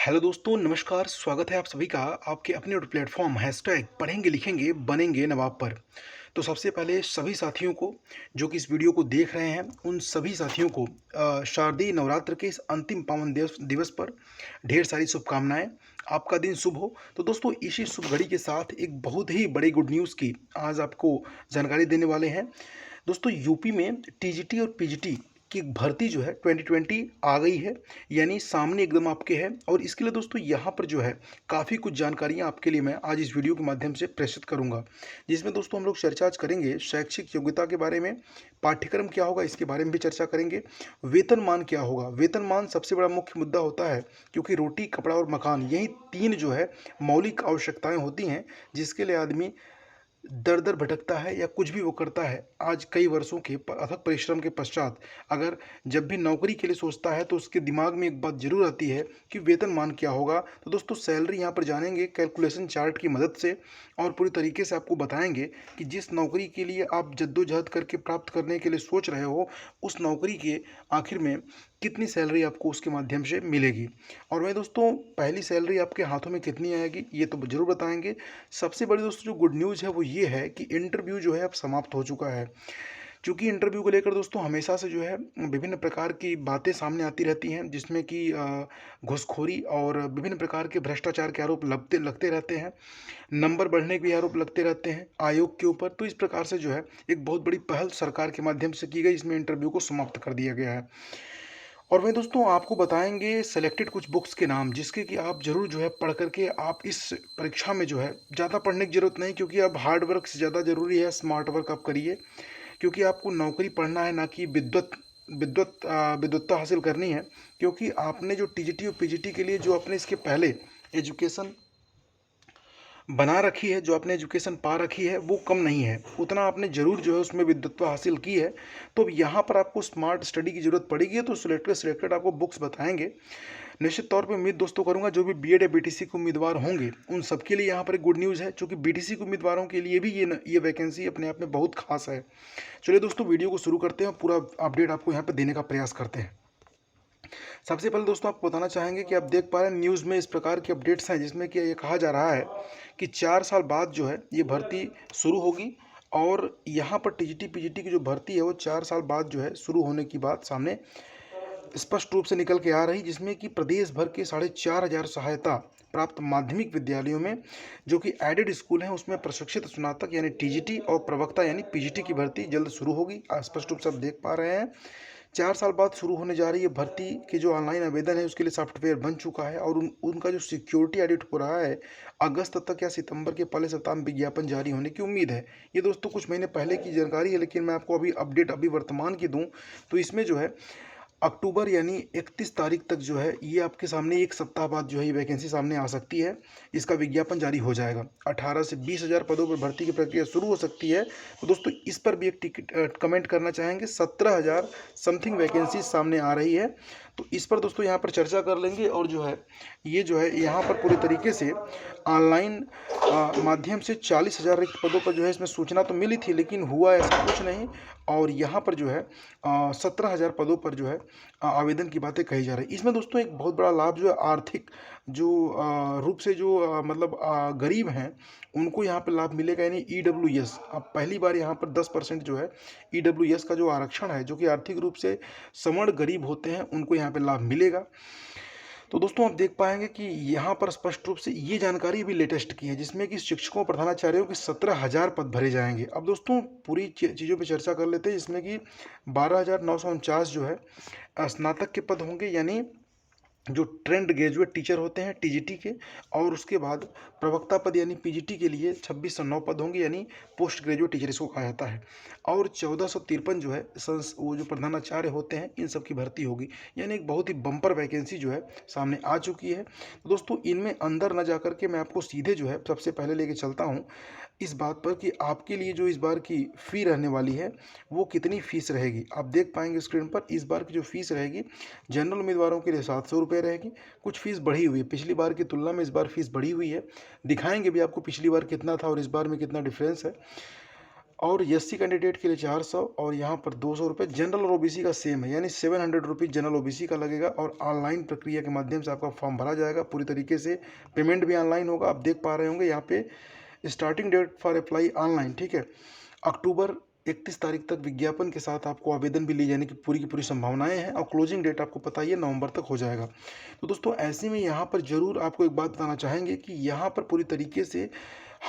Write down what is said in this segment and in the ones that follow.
Hello दोस्तों, नमस्कार। स्वागत है आप सभी का आपके अपने और प्लेटफॉर्म हैशटैग पढ़ेंगे लिखेंगे बनेंगे नवाब पर। तो सबसे पहले सभी साथियों को जो कि इस वीडियो को देख रहे हैं, उन सभी साथियों को शारदीय नवरात्र के इस अंतिम पावन दिवस दिवस पर ढेर सारी शुभकामनाएं। आपका दिन शुभ हो। तो दोस्तों, इसी शुभ घड़ी के साथ एक बहुत ही बड़ी गुड न्यूज़ की आज आपको जानकारी देने वाले हैं। दोस्तों, यूपी में टीजीटी और पीजीटी की भर्ती जो है 2020 आ गई है, यानी सामने एकदम आपके है। और इसके लिए दोस्तों यहाँ पर जो है काफ़ी कुछ जानकारियाँ आपके लिए मैं आज इस वीडियो के माध्यम से प्रेषित करूँगा, जिसमें दोस्तों हम लोग चर्चा आज करेंगे शैक्षिक योग्यता के बारे में, पाठ्यक्रम क्या होगा इसके बारे में भी चर्चा करेंगे, वेतनमान क्या होगा। वेतनमान सबसे बड़ा मुख्य मुद्दा होता है, क्योंकि रोटी कपड़ा और मकान यही तीन जो है मौलिक आवश्यकताएं होती हैं, जिसके लिए आदमी दर दर भटकता है या कुछ भी वो करता है। आज कई वर्षों के अथक परिश्रम के पश्चात अगर जब भी नौकरी के लिए सोचता है तो उसके दिमाग में एक बात जरूर आती है कि वेतनमान क्या होगा। तो दोस्तों, सैलरी यहाँ पर जानेंगे कैलकुलेशन चार्ट की मदद से, और पूरी तरीके से आपको बताएंगे कि जिस नौकरी के लिए आप जद्दोजहद करके प्राप्त करने के लिए सोच रहे हो, उस नौकरी के आखिर में कितनी सैलरी आपको उसके माध्यम से मिलेगी। और वहीं दोस्तों, पहली सैलरी आपके हाथों में कितनी आएगी ये तो जरूर बताएंगे। सबसे बड़ी दोस्तों जो गुड न्यूज़ है वो ये है कि इंटरव्यू जो है अब समाप्त हो चुका है। क्योंकि इंटरव्यू को लेकर दोस्तों हमेशा से जो है विभिन्न प्रकार की बातें सामने आती रहती हैं, जिसमें कि घूसखोरी और विभिन्न प्रकार के भ्रष्टाचार के आरोप लगते लगते रहते हैं, नंबर बढ़ने के भी आरोप लगते रहते हैं आयोग के ऊपर। तो इस प्रकार से जो है एक बहुत बड़ी पहल सरकार के माध्यम से की गई, इसमें इंटरव्यू को समाप्त कर दिया गया है। और वहीं दोस्तों आपको बताएंगे सेलेक्टेड कुछ बुक्स के नाम, जिसके कि आप ज़रूर जो है पढ़ करके आप इस परीक्षा में जो है ज़्यादा पढ़ने की ज़रूरत नहीं, क्योंकि अब हार्ड वर्क से ज़्यादा ज़रूरी है स्मार्ट वर्क आप करिए। क्योंकि आपको नौकरी पढ़ना है, ना कि विद्वत्ता हासिल करनी है। क्योंकि आपने जो टीजीटी और पीजीटी के लिए जो अपने इसके पहले एजुकेशन बना रखी है, जो आपने एजुकेशन पा रखी है, वो कम नहीं है, उतना आपने ज़रूर जो है उसमें विद्वत्ता हासिल की है। तो अब यहाँ पर आपको स्मार्ट स्टडी की ज़रूरत पड़ेगी, तो सिलेक्टेड आपको बुक्स बताएंगे। निश्चित तौर पे उम्मीद दोस्तों करूंगा जो भी बीएड या बीटीसी के उम्मीदवार होंगे उन सबके लिए यहाँ पर एक गुड न्यूज़ है, क्योंकि बीटीसी के उम्मीदवारों के लिए भी ये वैकेंसी अपने आप में बहुत खास है। चलिए दोस्तों, वीडियो को शुरू करते हैं, पूरा अपडेट आपको यहाँ पर देने का प्रयास करते हैं। सबसे पहले दोस्तों आपको बताना चाहेंगे कि आप देख पा रहे हैं न्यूज़ में इस प्रकार के अपडेट्स हैं, जिसमें कि ये कहा जा रहा है कि 4 साल बाद जो है ये भर्ती शुरू होगी। और यहाँ पर टीजीटी पीजीटी की जो भर्ती है वो 4 साल बाद जो है शुरू होने की बात सामने स्पष्ट रूप से निकल के आ रही, जिसमें कि प्रदेश भर के 4,500 सहायता प्राप्त माध्यमिक विद्यालयों में जो कि एडेड स्कूल हैं उसमें प्रशिक्षित स्नातक यानी टीजीटी और प्रवक्ता यानी पीजीटी की भर्ती जल्द शुरू होगी। स्पष्ट रूप से आप देख पा रहे हैं 4 साल बाद शुरू होने जा रही है भर्ती के जो ऑनलाइन आवेदन है उसके लिए सॉफ्टवेयर बन चुका है, और उनका जो सिक्योरिटी ऑडिट हो रहा है अगस्त तक या सितंबर के पहले सप्ताह में विज्ञापन जारी होने की उम्मीद है। ये दोस्तों कुछ महीने पहले की जानकारी है, लेकिन मैं आपको अभी अपडेट अभी वर्तमान की दूं तो इसमें जो है अक्टूबर यानी 31 तारीख तक जो है ये आपके सामने एक सप्ताह बाद जो है ये वैकेंसी सामने आ सकती है। इसका विज्ञापन जारी हो जाएगा। 18 से 20,000 पदों पर भर्ती की प्रक्रिया शुरू हो सकती है। तो दोस्तों इस पर भी एक टिकट कमेंट करना चाहेंगे। 17,000 समथिंग वैकेंसी सामने आ रही है, तो इस पर दोस्तों यहाँ पर चर्चा कर लेंगे। और जो है ये जो है यहाँ पर पूरे तरीके से ऑनलाइन माध्यम से 40,000 रिक्त पदों पर जो है इसमें सूचना तो मिली थी, लेकिन हुआ ऐसा कुछ नहीं। और यहाँ पर जो है 17,000 पदों पर जो है आवेदन की बातें कही जा रही। इसमें दोस्तों एक बहुत बड़ा लाभ जो है आर्थिक जो रूप से जो मतलब गरीब हैं उनको यहाँ पर लाभ मिलेगा, यानी ईडब्ल्यूएस। अब पहली बार यहाँ पर 10% जो है ईडब्ल्यूएस का जो आरक्षण है, जो कि आर्थिक रूप से सवर्ण गरीब होते हैं, उनको यहाँ पे लाभ मिलेगा। तो दोस्तों आप देख पाएंगे कि यहाँ पर स्पष्ट रूप से ये जानकारी भी लेटेस्ट की है, जिसमें कि शिक्षकों प्रधानाचार्यों के 17,000 पद भरे जाएंगे। अब दोस्तों पूरी चीज़ों पे चर्चा कर लेते हैं, जिसमें कि 12,949 जो है स्नातक के पद होंगे, यानी जो ट्रेंड ग्रेजुएट टीचर होते हैं टीजीटी के। और उसके बाद प्रवक्ता पद यानी पीजीटी के लिए 2609 पद होंगे, यानी पोस्ट ग्रेजुएट टीचर इसको कहा जाता है। और 1453 जो है वो जो प्रधानाचार्य होते हैं इन सब की भर्ती होगी, यानी एक बहुत ही बम्पर वैकेंसी जो है सामने आ चुकी है। तो दोस्तों इनमें अंदर न जा करके मैं आपको सीधे जो है सबसे पहले लेके चलता हूँ इस बात पर कि आपके लिए जो इस बार की फ़ी रहने वाली है वो कितनी फ़ीस रहेगी। आप देख पाएंगे स्क्रीन पर इस बार की जो फ़ीस रहेगी जनरल उम्मीदवारों के लिए 700 रुपये रहेगी। कुछ फ़ीस बढ़ी हुई है, पिछली बार की तुलना में इस बार फ़ीस बढ़ी हुई है। दिखाएंगे भी आपको पिछली बार कितना था और इस बार में कितना डिफरेंस है। और एससी कैंडिडेट के लिए 400 और यहाँ पर 200 रुपये। जनरल और ओबीसी का सेम है, यानी 700 रुपीज़ जनरल ओबीसी का लगेगा और ऑनलाइन प्रक्रिया के माध्यम से आपका फॉर्म भरा जाएगा पूरी तरीके से। पेमेंट भी ऑनलाइन होगा। आप देख पा रहे होंगे यहाँ पे starting date for apply online, ठीक है। अक्टूबर 31 तारीख तक विज्ञापन के साथ आपको आवेदन भी ली जाने की पूरी संभावनाएं हैं और क्लोजिंग डेट आपको पता ही है नवंबर तक हो जाएगा। तो दोस्तों ऐसे में यहाँ पर ज़रूर आपको एक बात बताना चाहेंगे कि यहाँ पर पूरी तरीके से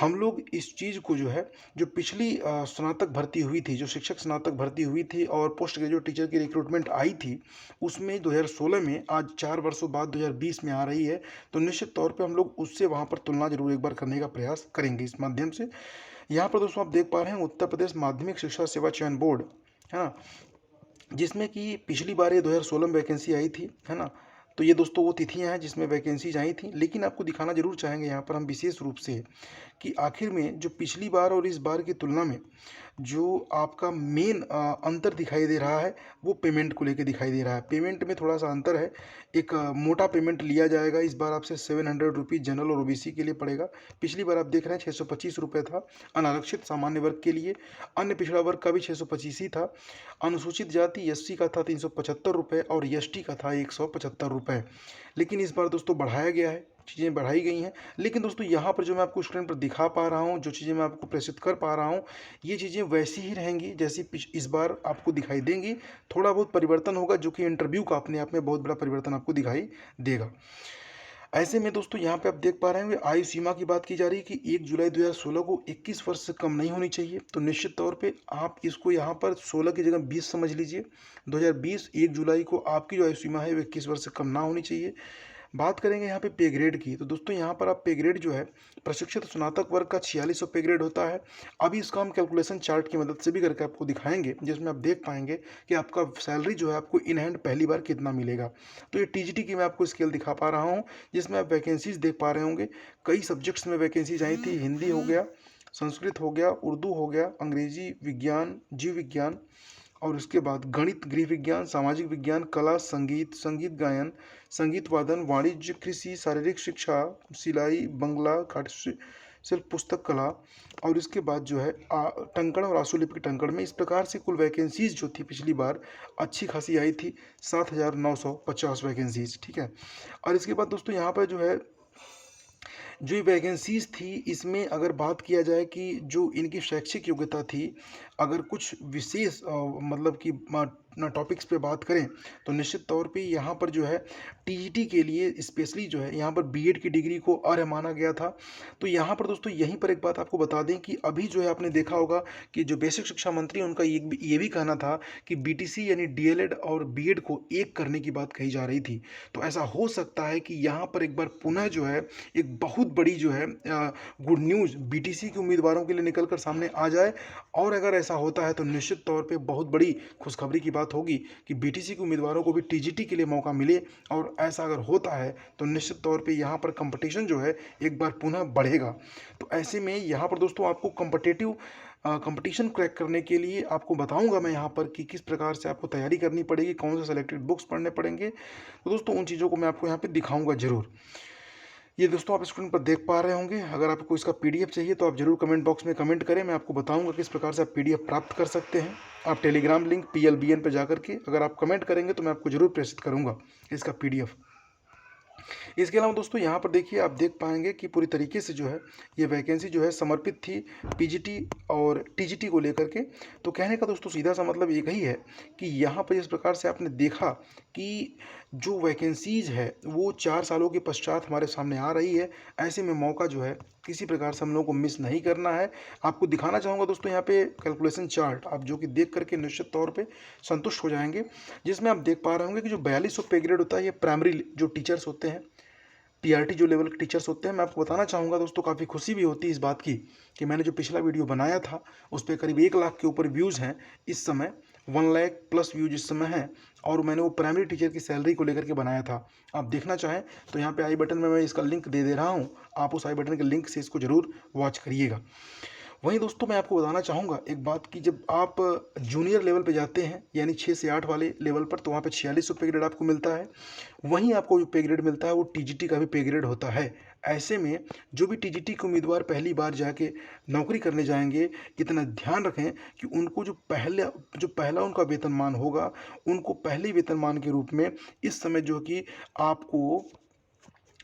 हम लोग इस चीज़ को जो है, जो पिछली स्नातक भर्ती हुई थी, जो शिक्षक स्नातक भर्ती हुई थी और पोस्ट ग्रेजुएट टीचर की रिक्रूटमेंट आई थी, उसमें 2016 में आज 4 वर्षों बाद 2020 में आ रही है, तो निश्चित तौर पे हम लोग उससे वहाँ पर तुलना जरूर एक बार करने का प्रयास करेंगे इस माध्यम से। यहाँ पर दोस्तों आप देख पा रहे हैं उत्तर प्रदेश माध्यमिक शिक्षा सेवा चयन बोर्ड, है ना, जिसमें कि पिछली बार ये 2016 में वैकेंसी आई थी, है ना। तो ये दोस्तों वो तिथियां हैं जिसमें वैकेंसीज आई थी, लेकिन आपको दिखाना जरूर चाहेंगे यहाँ पर हम विशेष रूप से कि आखिर में जो पिछली बार और इस बार की तुलना में जो आपका मेन अंतर दिखाई दे रहा है वो पेमेंट को लेकर दिखाई दे रहा है। पेमेंट में थोड़ा सा अंतर है, एक मोटा पेमेंट लिया जाएगा इस बार आपसे। 700 रुपीज़ जनरल और ओबीसी के लिए पड़ेगा। पिछली बार आप देख रहे हैं 625 रुपये था अनारक्षित सामान्य वर्ग के लिए, अन्य पिछड़ा वर्ग का भी 625 ही था, अनुसूचित जाति एससी का था 375 रुपये और एसटी का था 175 रुपये। लेकिन इस बार दोस्तों बढ़ाया गया है, चीज़ें बढ़ाई गई हैं। लेकिन दोस्तों यहाँ पर जो मैं आपको स्क्रीन पर दिखा पा रहा हूँ, जो चीज़ें मैं आपको प्रेषित कर पा रहा हूँ, ये चीज़ें वैसी ही रहेंगी जैसी इस बार आपको दिखाई देंगी। थोड़ा बहुत परिवर्तन होगा जो कि इंटरव्यू का अपने आप में बहुत बड़ा परिवर्तन आपको दिखाई देगा। ऐसे में दोस्तों यहाँ पे आप देख पा रहे हैं आयु सीमा की बात की जा रही है कि 1 जुलाई 2016 को 21 वर्ष से कम नहीं होनी चाहिए। तो निश्चित तौर पे आप इसको यहाँ पर 16 की जगह 20 समझ लीजिए। 2020 1 जुलाई को आपकी जो आयु सीमा है वो 21 वर्ष से कम ना होनी चाहिए। बात करेंगे यहाँ पे पे ग्रेड की, तो दोस्तों यहाँ पर आप पे ग्रेड जो है प्रशिक्षित स्नातक वर्ग का 4600 पे ग्रेड होता है। अभी इसका हम कैलकुलेशन चार्ट की मदद से भी करके आपको दिखाएंगे, जिसमें आप देख पाएंगे कि आपका सैलरी जो है आपको इन हैंड पहली बार कितना मिलेगा। तो ये टीजीटी की मैं आपको स्केल दिखा पा रहा हूँ, जिसमें आप वैकेंसीज देख पा रहे होंगे। कई सब्जेक्ट्स में वैकेंसीज आई थी, हिंदी हो गया, संस्कृत हो गया, उर्दू हो गया, अंग्रेजी, विज्ञान, जीव विज्ञान और उसके बाद गणित, गृह विज्ञान, सामाजिक विज्ञान, कला, संगीत, संगीत गायन, संगीत वादन, वाणिज्य, कृषि, शारीरिक शिक्षा, सिलाई, बंगला, खाद्य शिल्प, पुस्तक कला और इसके बाद जो है टंकण और आशुलिपि टंकण में। इस प्रकार से कुल वैकेंसीज जो थी पिछली बार अच्छी खासी आई थी, 7950 वैकेंसीज, ठीक है। और इसके बाद दोस्तों यहाँ पर जो है जो ये वैकेंसीज थी, इसमें अगर बात किया जाए कि जो इनकी शैक्षिक योग्यता थी, अगर कुछ विशेष मतलब कि टॉपिक्स पे बात करें तो निश्चित तौर पे यहाँ पर जो है टीजीटी के लिए स्पेशली जो है यहाँ पर बीएड की डिग्री को अर्ह माना गया था। तो यहाँ पर दोस्तों यहीं पर एक बात आपको बता दें कि अभी जो है आपने देखा होगा कि जो बेसिक शिक्षा मंत्री उनका ये भी कहना था कि बीटीसी यानी डीएलएड और बीएड को एक करने की बात कही जा रही थी। तो ऐसा हो सकता है कि यहाँ पर एक बार पुनः जो है एक बहुत बड़ी जो है गुड न्यूज़ बीटीसी के उम्मीदवारों के लिए निकल कर सामने आ जाए। और अगर ऐसा होता है तो निश्चित तौर पे बहुत बड़ी खुशखबरी की बात होगी कि बीटीसी के उम्मीदवारों को भी टीजीटी के लिए मौका मिले। और ऐसा अगर होता है तो निश्चित तौर पे यहाँ पर कंपटीशन जो है एक बार पुनः बढ़ेगा। तो ऐसे में यहाँ पर दोस्तों आपको कंपटीशन क्रैक करने के लिए आपको बताऊंगा मैं यहाँ पर कि किस प्रकार से आपको तैयारी करनी पड़ेगी, कौन से सेलेक्टेड बुक्स पढ़ने पड़ेंगे। तो दोस्तों उन चीज़ों को मैं आपको यहाँ पे दिखाऊंगा जरूर। ये दोस्तों आप स्क्रीन पर देख पा रहे होंगे। अगर आपको इसका पीडीएफ चाहिए तो आप जरूर कमेंट बॉक्स में कमेंट करें, मैं आपको बताऊंगा किस प्रकार से आप पीडीएफ प्राप्त कर सकते हैं। आप टेलीग्राम लिंक PLBN पर जाकर के अगर आप कमेंट करेंगे तो मैं आपको जरूर प्रेषित करूंगा इसका पीडीएफ। इसके अलावा दोस्तों यहाँ पर देखिए आप देख पाएंगे कि पूरी तरीके से जो है ये वैकेंसी जो है समर्पित थी पीजीटी और टीजीटी को लेकर के। तो कहने का दोस्तों सीधा सा मतलब एक ही है कि यहाँ पर इस प्रकार से आपने देखा कि जो वैकेंसीज है वो 4 सालों के पश्चात हमारे सामने आ रही है। ऐसे में मौका जो है किसी प्रकार से हम लोगों को मिस नहीं करना है। आपको दिखाना चाहूँगा दोस्तों यहाँ पे कैलकुलेशन चार्ट, आप जो कि देख करके निश्चित तौर पे संतुष्ट हो जाएंगे, जिसमें आप देख पा रहे होंगे कि जो 4200 पे ग्रेड होता है ये प्राइमरी जो टीचर्स होते हैं, टीआरटी जो लेवल के टीचर्स होते हैं। मैं आपको बताना चाहूँगा दोस्तों काफ़ी खुशी भी होती है इस बात की कि मैंने जो पिछला वीडियो बनाया था उस पर करीब 1 लाख के ऊपर व्यूज़ हैं इस समय, 1 लाख प्लस व्यूज इस समय हैं। और मैंने वो प्राइमरी टीचर की सैलरी को लेकर के बनाया था। आप देखना चाहें तो यहाँ पे आई बटन में मैं इसका लिंक दे रहा हूँ, आप उस आई बटन के लिंक से इसको ज़रूर वॉच करिएगा। वहीं दोस्तों मैं आपको बताना चाहूँगा एक बात कि जब आप जूनियर लेवल पे जाते हैं यानी 6 से 8 वाले लेवल पर, तो वहाँ पे 4600 पे ग्रेड आपको मिलता है। वहीं आपको जो पे ग्रेड मिलता है वो टीजीटी का भी पे ग्रेड होता है। ऐसे में जो भी टीजीटी के उम्मीदवार पहली बार जाके नौकरी करने जाएँगे, इतना ध्यान रखें कि उनको जो पहला उनका वेतनमान होगा, उनको पहले वेतनमान के रूप में इस समय जो कि आपको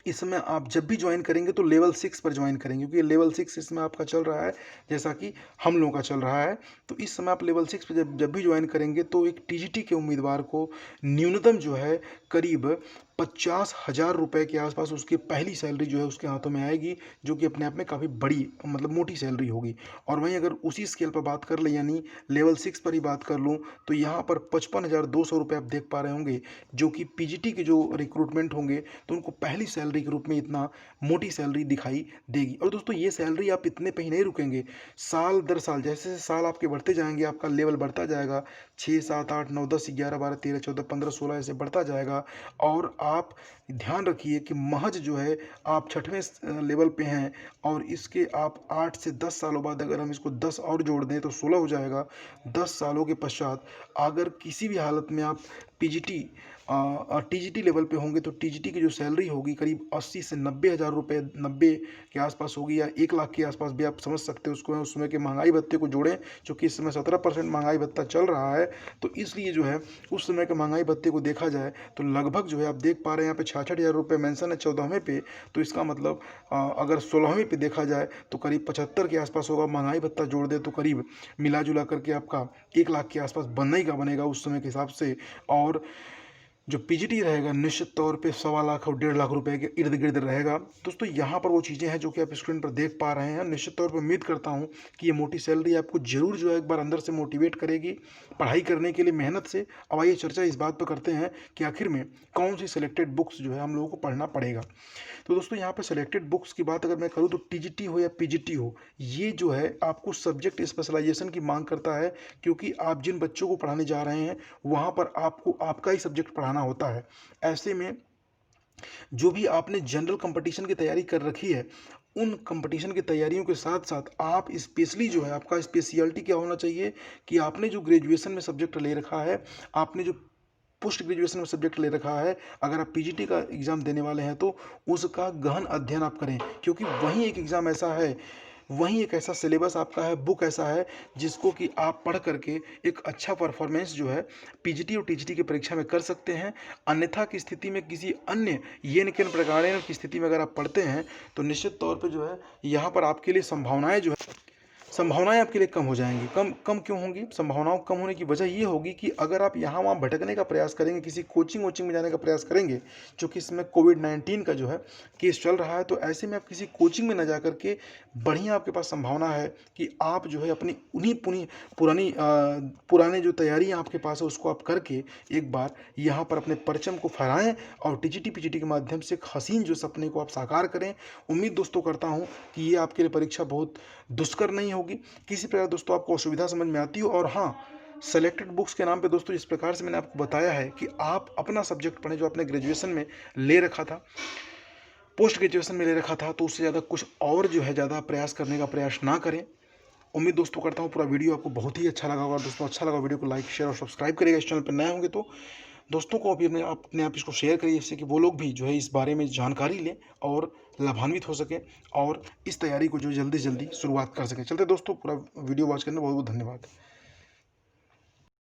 इस समय आप जब भी ज्वाइन करेंगे तो लेवल 6 पर ज्वाइन करेंगे, क्योंकि लेवल 6 इसमें आपका चल रहा है जैसा कि हम लोगों का चल रहा है। तो इस समय आप लेवल 6 पे जब जब भी ज्वाइन करेंगे तो एक टीजीटी के उम्मीदवार को न्यूनतम जो है करीब 50,000 रुपये के आसपास उसकी पहली सैलरी जो है उसके हाथों में आएगी, जो कि अपने आप में काफ़ी बड़ी मतलब मोटी सैलरी होगी। और वहीं अगर उसी स्केल पर बात कर लें यानी लेवल 6 पर ही बात कर लूँ तो यहाँ पर 55,200 रुपये आप देख पा रहे होंगे, जो कि पीजीटी के जो रिक्रूटमेंट होंगे तो उनको पहली सैलरी के रूप में इतना मोटी सैलरी दिखाई देगी। और दोस्तों ये सैलरी आप इतने पे ही नहीं रुकेंगे, साल दर साल जैसे जैसे साल आपके बढ़ते जाएंगे आपका लेवल बढ़ता जाएगा, 6 7 8 9 10 11 12 13 14 15 16 ऐसे बढ़ता जाएगा। और आप ध्यान रखिए कि महज जो है आप 6वें लेवल पे हैं और इसके आप 8 से 10 सालों बाद अगर हम इसको 10 और जोड़ दें तो 16 हो जाएगा। 10 सालों के पश्चात अगर किसी भी हालत में आप पीजीटी टीजीटी लेवल पे होंगे तो टीजीटी की जो सैलरी होगी करीब 80 से 90,000 रुपये 90 के आसपास होगी, या 1 लाख के आसपास भी आप समझ सकते हो उसको। उस समय के महंगाई भत्ते को जोड़ें, चूँकि इस समय 17% महंगाई भत्ता चल रहा है, तो इसलिए जो है उस समय के महंगाई भत्ते को देखा जाए तो लगभग जो है आप देख पा रहे हैं यहाँ पे 66,000 रुपये मेंशन है 14वें पे। तो इसका मतलब अगर 16वें पे देखा जाए तो करीब 75 के आसपास होगा। महंगाई भत्ता जोड़ दे तो करीब मिला जुला करके आपका 1 लाख के आसपास बनना ही का बनेगा उस समय के हिसाब से। और जो पीजीटी रहेगा निश्चित तौर पे 1.25 लाख और 1.5 लाख रुपए के इर्द गिर्द रहेगा। दोस्तों यहाँ पर वो चीज़ें हैं जो कि आप स्क्रीन पर देख पा रहे हैं। निश्चित तौर पर उम्मीद करता हूँ कि ये मोटी सैलरी आपको जरूर जो है एक बार अंदर से मोटिवेट करेगी पढ़ाई करने के लिए मेहनत से। अब आइए चर्चा इस बात पर करते हैं कि आखिर में कौन सी सिलेक्टेड बुक्स जो है हम लोगों को पढ़ना पड़ेगा। तो दोस्तों यहाँ पर सिलेक्टेड बुक्स की बात अगर मैं करूँ तो टीजीटी हो या पीजीटी हो, ये जो है आपको सब्जेक्ट स्पेशलाइजेशन की मांग करता है, क्योंकि आप जिन बच्चों को पढ़ाने जा रहे हैं वहाँ पर आपको आपका ही सब्जेक्ट पढ़ाना होता है। ऐसे में जो भी आपने जनरल कंपटीशन की तैयारी कर रखी है, उन कंपटीशन की तैयारियों के साथ साथ आप स्पेशली जो है आपका स्पेशलिटी क्या होना चाहिए कि आपने जो ग्रेजुएशन में सब्जेक्ट ले रखा है, आपने जो पोस्ट ग्रेजुएशन में सब्जेक्ट ले रखा है, अगर आप पीजीटी का एग्ज़ाम देने वाले हैं तो उसका गहन अध्ययन आप करें, क्योंकि वहीं एक एग्ज़ाम ऐसा है, वहीं एक ऐसा सिलेबस आपका है, बुक ऐसा है जिसको कि आप पढ़ करके एक अच्छा परफॉर्मेंस जो है पीजीटी और टीजीटी की परीक्षा में कर सकते हैं। अन्यथा की स्थिति में किसी अन्य येन केन प्रकार की स्थिति में अगर आप पढ़ते हैं तो निश्चित तौर पे जो है यहाँ पर आपके लिए संभावनाएं आपके लिए कम हो जाएंगी। कम कम क्यों होंगी? संभावनाओं कम होने की वजह ये होगी कि अगर आप यहाँ वहाँ भटकने का प्रयास करेंगे, किसी कोचिंग वोचिंग में जाने का प्रयास करेंगे, क्योंकि इसमें कोविड-19 का जो है केस चल रहा है, तो ऐसे में आप किसी कोचिंग में न जा करके बढ़िया आपके पास संभावना है कि आप जो है अपनी उन्हीं पुराने जो तैयारियाँ आपके पास है उसको आप करके एक बार यहाँ पर अपने परचम को फहराएं और टीजीटी पीजीटी के माध्यम से एक हसीन जो सपने को आप साकार करें। उम्मीद दोस्तों करता हूँ कि ये आपके लिए परीक्षा बहुत दुष्कर नहीं होगी, किसी प्रकार दोस्तों आपको असुविधा समझ में आती हो। और हाँ, सेलेक्टेड बुक्स के नाम पे दोस्तों जिस प्रकार से मैंने आपको बताया है कि आप अपना सब्जेक्ट पढ़ें जो आपने ग्रेजुएशन में ले रखा था, पोस्ट ग्रेजुएशन में ले रखा था, तो उससे ज़्यादा कुछ और जो है ज़्यादा प्रयास करने का प्रयास ना करें। उम्मीद दोस्तों करता हूँ पूरा वीडियो आपको बहुत ही अच्छा लगा होगा। दोस्तों अच्छा लगा वीडियो को लाइक शेयर और सब्सक्राइब करिएगा। इस चैनल पर नए होंगे तो दोस्तों को भी अपने आप इसको शेयर करिए, जिससे कि वो लोग भी जो है इस बारे में जानकारी लें और लाभान्वित हो सकें और इस तैयारी को जो जल्दी से जल्दी शुरुआत कर सकें। चलते दोस्तों, पूरा वीडियो वॉच करने बहुत बहुत धन्यवाद।